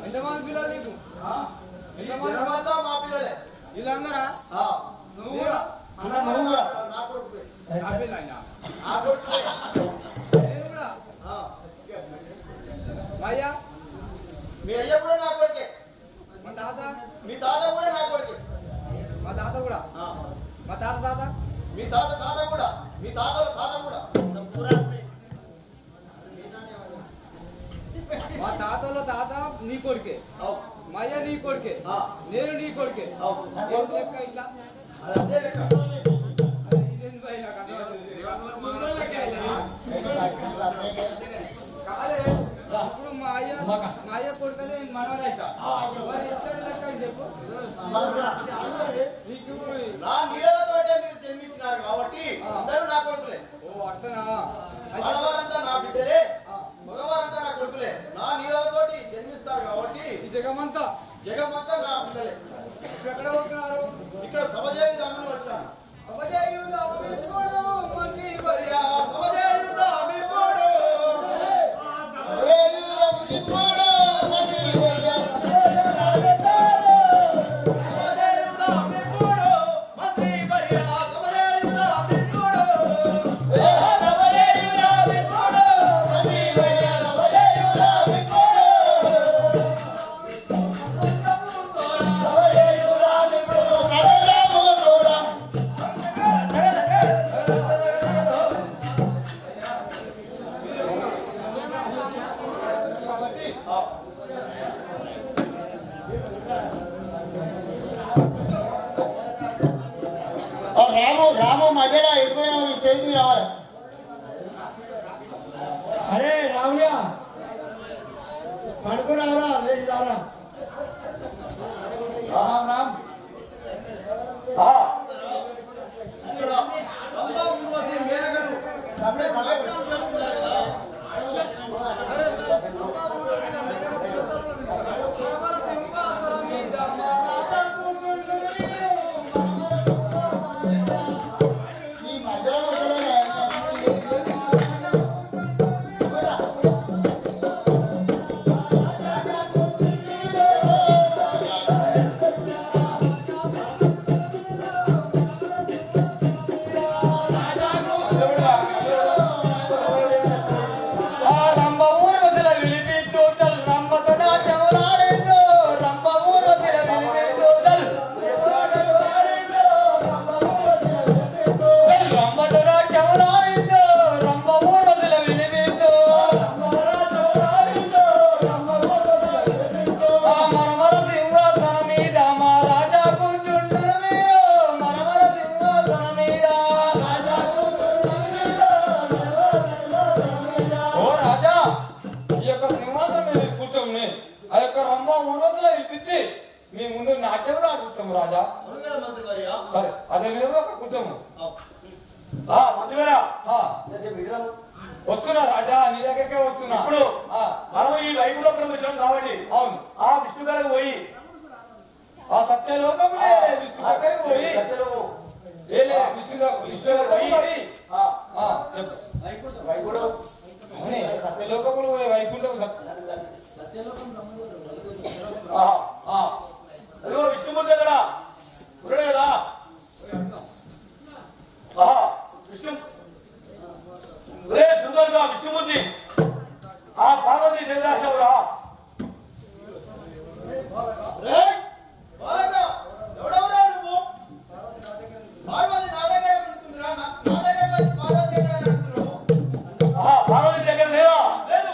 ఎంతమంది పిల్లలు నీకు? మా పిల్లలే వీళ్ళందరా? నువ్వు కూడా అయ్యా మీ అయ్య కూడా నా కొడుకే. మా తాత? మీ తాత కూడా నా కొడుకే. మా తాత కూడా? మా తాత తాత? మీ తాత తాత కూడా. మీ తాతల తాత కూడా. మా తాతల తాత నీ కొడుకే, మా అయ్య నీ కొడుకే, నేను నీ కొడుకే. లెక్క ఇట్లా అదే లెక్క. కాదే ఇప్పుడు మా అయ్య కొడుకనే మనవరైతా లెక్క చెప్పు. నీకు నా నీళ్ళతోటే మీరు జన్మించినారు కాబట్టి అందరూ నా కొడుకులే. ఓ అట్లనా? ఆడవారంతా నా బిడ్డలే, మగవారంతా నా కొడుకులే. నా నీళ్ళతోటి జన్మిస్తారు కాబట్టి ఈ జగమంతా నా పిల్లలే. ఎక్కడ పోతున్నారు? ఇక్కడ సమజయ విధానంలో వచ్చాను. రాము మధ్యలో ఎక్కువ చేతి రావాలి. అరే రాముయ్య పడుకున్నారా? లేదు రారా. రామ్ ఇక్కడ సంతా ఊర్వశి మేనకను అప్పుడే కార్యక్రమం చేస్తున్నారు కదా. మీ ముందు నాట్యంలో ఆడిస్తాము రాజా. సరే అదే విధంగా కూర్చోము. వస్తున్నా రాజా, నీ దగ్గరికే వస్తున్నా. ఇప్పుడు మనం ఈ వైకుంఠపురం వచ్చాం కాబట్టి అవును, ఆ విష్ణు గారికి పోయి ఆ సత్యలోకములే విష్ణు దగ్గరికి పోయి సత్యలోకములు వైకుంఠం విష్ణుమూర్తి దగ్గర ఉన్నాడు కదా. విష్ణు విష్ణుమూర్తి ఆ పార్వతీ చంద్రాశవురా. ఎవడెవరా నువ్వు? పార్వతి నా దగ్గర ఉంటుందిరా. నా దగ్గర పార్వతి ఎక్కడ ఉంటున్నావు? పార్వతి దగ్గర లేదా? లేదు.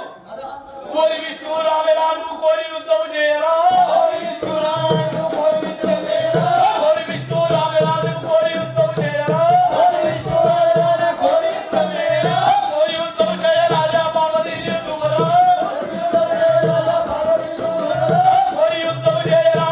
కోరి విష్ణు రామరాజు కోరి యుద్ధం చేయరా. కోరి యుద్ధం చేయరా.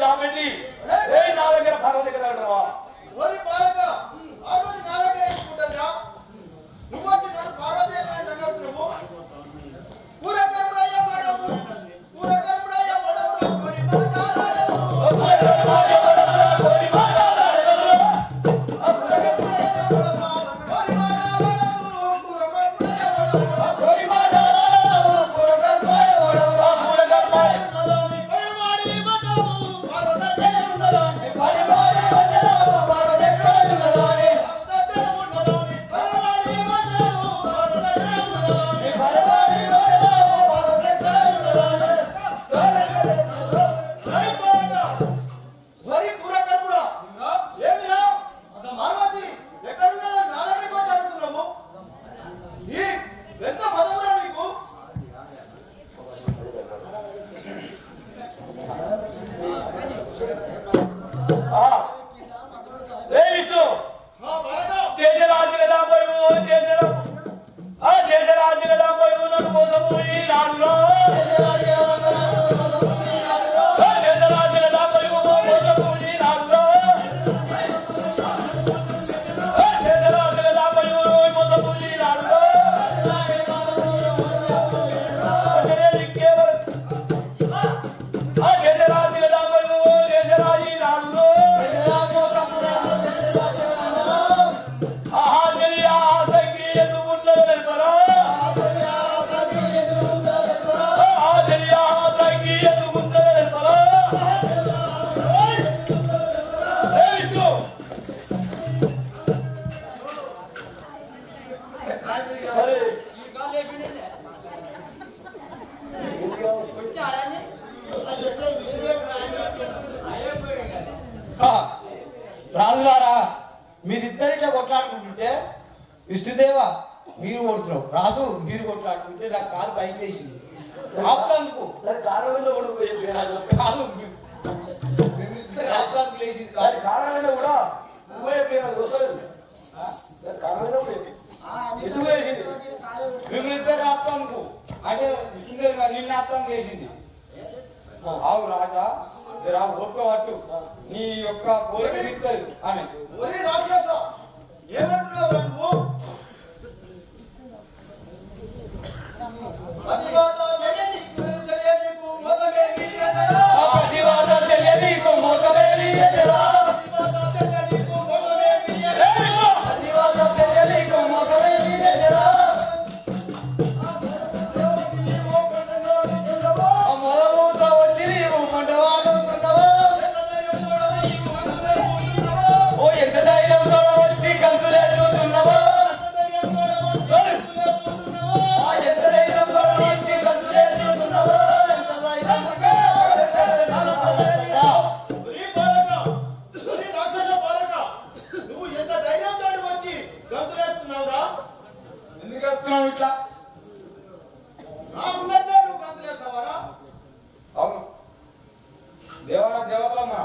దాపెట్టి నా దగ్గర పార్వతి కదా అంటావా? ఓరి పాలక పార్వతి నా దగ్గర వేసుకుంటుందిరా. నువ్వు వచ్చి నన్ను పార్వతి ఎక్కడ అడుగుతున్నావు? పూరకర్ముడయ్య మడవు పూరకర్ముడయ్య మడవు కొరి మాట్లాడదు కొరి మాట్లాడదు రాజులారా మీరిద్దరిట్లో కొట్లాడుకుంటుంటే విష్ణుదేవ మీరు కొడుతున్నావు, రాజు మీరు కొట్లాడుకుంటే నాకు కాలు పైకి వేసింది. ఆపుతందుకు కాదు లేచింది మేమిద్దరు ఆపుతందుకు అంటే విష్ణుదేవ నిన్న ఆపుతానికి వేసింది. ఆవు రాజా జరా ఓర్పబట్టు నీ యొక్క కోరిక తీర్తది అని. ఒరే రాక్షస ఏమంటున్నావు నువ్వు? పతివాత చెయ్యనీకు మోసమే వీయదరా పతివాత చెయ్యనీకు మోసమే వీయదరా పతివాత చెయ్యనీకు మోసమే వీయదరా మొదమూత వచ్చి నీవు కొండవాడుతున్నావా? ఓ ఎంత ధైర్యం కూడా వచ్చి కంతులే చూస్తున్నావా? ఎంత ధైర్యం కూడా వచ్చి కంతులే చూస్తున్నావా? రాక్షస పాలక నువ్వు ఎంత ధైర్యంతో వచ్చి గంతులేస్తున్నావురా? ఎందుకు వేస్తున్నావు ఇట్లా? నా ఉన్నట్లే నువ్వు గంతులేస్తావారా? అవును దేవరా దేవతలమ్మ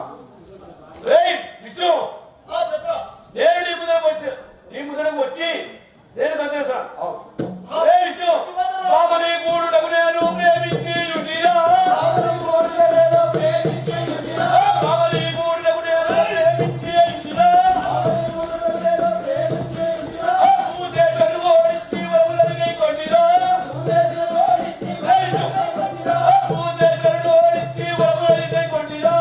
విష్ణు చెప్ప నేను నీ ముందరకు వచ్చి నేను కంచేస్తాను. అవును విష్ణు బాబని గూడుటకు నేను ప్రేమించి యుటిరా బాబని గూడుటకు నేను ప్రేమించి యుటిరా పూజే కరువోడిచ్చి వరులకి కొట్టిరా పూజే కరువోడిచ్చి వరులకి కొట్టిరా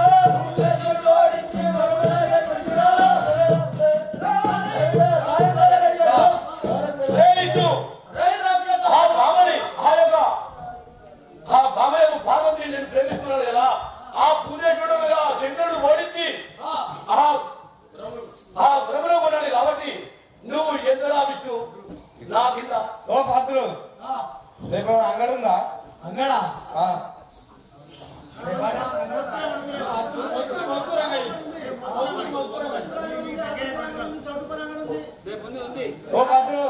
విష్ణు ఆ బామయ్యకు పార్వతిని నేను ప్రేమిస్తున్నాను కదా, ఆ పూజేశ్వరుడు మీద ఆ శంకరుడు ఓడించి ఆ భ్రమలో కొనాలి కాబట్టి నువ్వు ఎంతలా విష్ణు నా కింద. ఓ పాత్రులు రేపు అంగడుందా? అంగడా ఓ పాత్రులు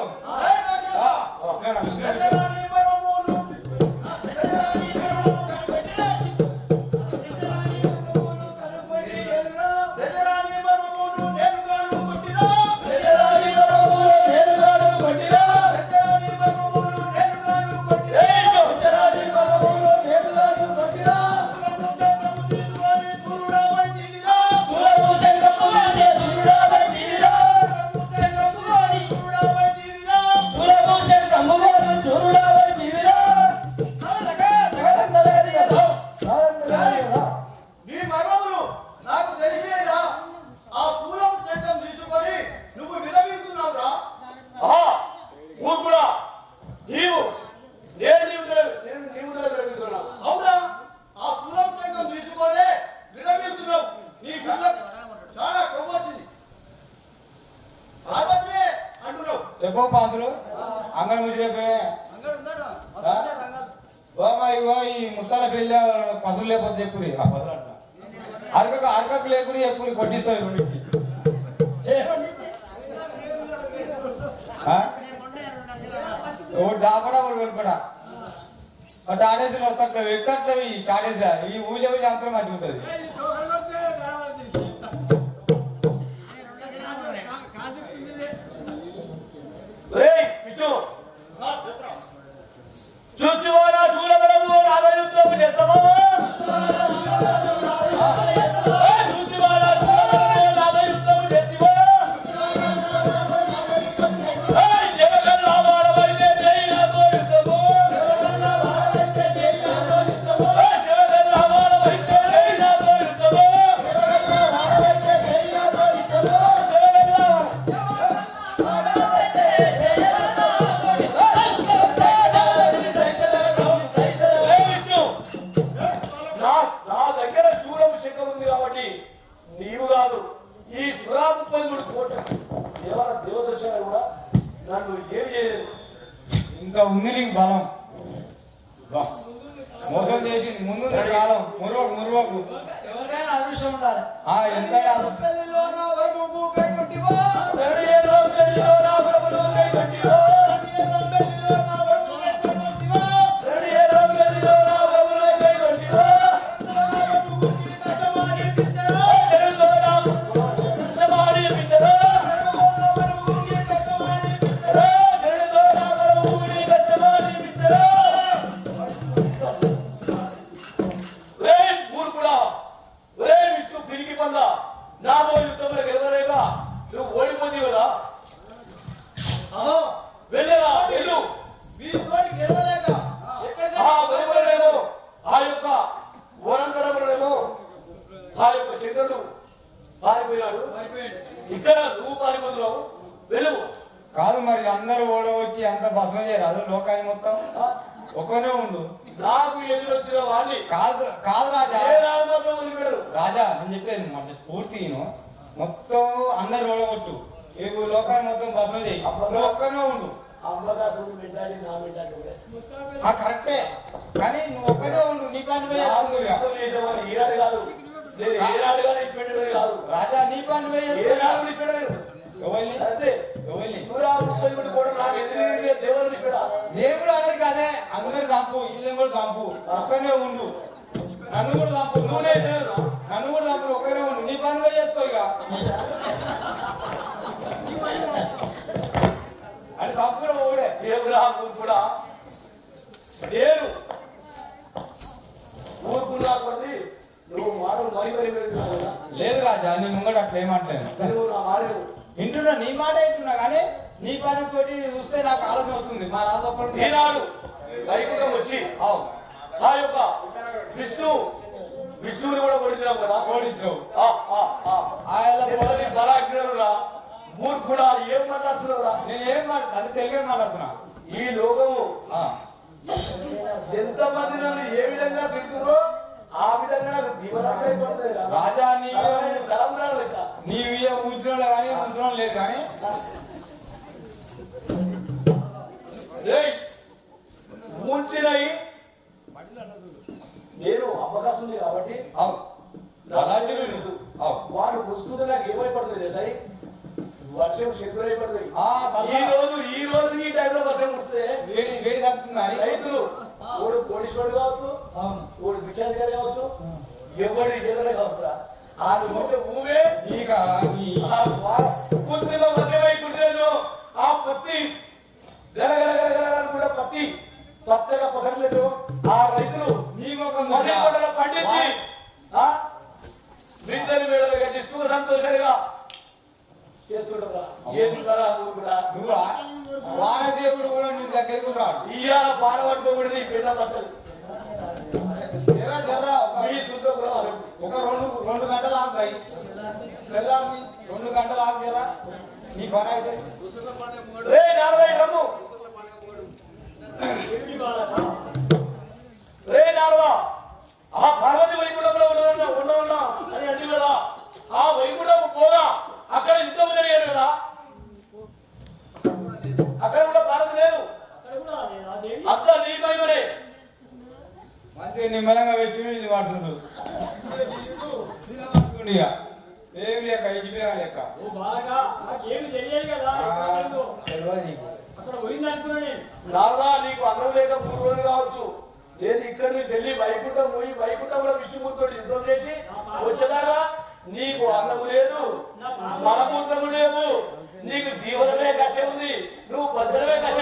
నేను చెప్పు పాసులు అంగడి ముచ్చి చెప్పే బాబా ఇగో ఈ ముస్తాల పెళ్ళి పసులు లేకపోతే చెప్పురి ఆ పసులు అంట అరకకు లేకుని చెప్పురి కొట్టిస్తావు రెండింటికి ఒకటి దాపడా ఒకటి వెనుకడా టాటేజీలు వస్తట్లేవు ఎక్కట్లేవు ఈ టాటేజీ ఈ ఊళ్ళో ఊళ్ళో అంతరం మంచిగా ఉంటుంది చూచివారా చూడగలము రాధయుద్ధం చేస్తామా చూచివారా చూడగలము రాధయుద్ధం చేస్తామా జగన్ రావాడమైతే జైనాతో యుద్ధము జగన్ రావాడమైతే జైనాతో యుద్ధము నీవు కాదు ఈ సురాముప్పందుడు కోట దేవదర్శన కూడా నన్ను ఏమి చేయలేదు. ఇంకా ఉంది నీకు బలం మోసం చేసింది ముందు కాలం మురువకు ఎంత ఇక్కడ నువ్వు పారిపోతున్నావు వెలుగు కాదు మరి అందరూ ఓడవచ్చి అంత భస్మం చేయరు అదే లోకాన్ని మొత్తం ఒక్కనే ఉండు నాకు ఎదురొచ్చిన వాడిని కాదు కాదు రాజా రాజా నేను చెప్పేది మాట పూర్తి మొత్తం అందరు ఓడగొట్టు ఈ లోకాన్ని మొత్తం భస్మం చేయి నువ్వు ఒక్కనే ఉండు కరెక్టే కానీ నువ్వు ఒక్కనే ఉండు నీ పని రాజా నీ పని నేను కూడా అనేది కాదే అందరు చంపు ఇల్లు కూడా చంపు ఒక్కనే ఉండు నన్ను కూడా చంపు నన్ను కూడా చంపు ఒక్కనే ఉండు నీ పని చేసుకో ఇక అని చంపు కూడా ఓడే కూడా నేను ఊరుకున్నా కొద్ది నువ్వు మాటలు లేదు రాజా నీ ముంగట అట్లా ఏమంటాను వింటున్నా నీ మాట వింటున్నా కానీ నీ పని తోటి చూస్తే నాకు ఆలోచన వస్తుంది మా రాజప్పటి ఈనాడు వైకుంఠం వచ్చి ఆ యొక్క విష్ణువుని కూడా ఓడించినాం కదా ఓడించావు బలాగ్నురా మూర్ఖుడా ఏం మాట్లాడుతున్నావురా నేను ఏం మాట్లాడు అది తెలుగే మాట్లాడుతున్నా ఈ లోకము ఎంతమంది నన్ను ఏ విధంగా తింటుందో ఆ విధంగా రాజా నీవి ఉంచడం కానీ ఉంచడం లేదు కానీ ఉంచినవి నేను అవకాశం ఉంది కాబట్టి వాడు పుస్తకం నాకు ఏమైపడుతుంది సార్ వర్షం శంకులు అయిపడుతుంది ఈ రోజు ఈ టైంలో వర్షం వస్తే వేడి తగ్గుతుంది రైతులు ఓడు కోడీశ్వరుడు కావచ్చు ఓడు భిక్షాధికారి కావచ్చు ఎవరి ఏదైనా కావచ్చు ఆ భూమే ఆ పత్తి కూడా పత్తి పచ్చగా పదలేదు ఆ రైతులు పండించి మిద్దరి వేళలు కట్టి సుఖ సంతోషంగా చేస్తుంటారా వానదేవుడు కూడా నీ దగ్గరికి రాడు ఇవాళ పాన పట్టుకోకూడదు ఈ పిల్ల పట్టదు ఒక రెండు గంటలు ఆగుతాయి 2 గంటలు ఆగుతారా నీ పని అయితే ఆ పార్వతి వైకుంఠంలో ఉండవున్నా అని అంటే కదా ఆ వైకుంఠం పోగా అక్కడ యుద్ధం జరిగేది కదా ఇక ఏం లేక ఇచ్చిపోయా లేక ఓ బాగా నాకేమి తెలియదు కదా ఎట్లా తెలియదు నీకు అసలు పోయింది అనుకున్నా నేను. నాదా నీకు అన్నం లేక 3 రోజులు కావచ్చు. నేను ఇక్కడి నుంచి వెళ్ళి వైకుంఠం పోయి వైకుంఠంలో విష్ణుమూర్తితో యుద్ధం చేసి వచ్చేదాకా నీకు అన్నము లేదు, మలమూత్రము లేవు, నీకు జీవనమే కష్టం ఉంది, నువ్వు భద్రమే కష్టం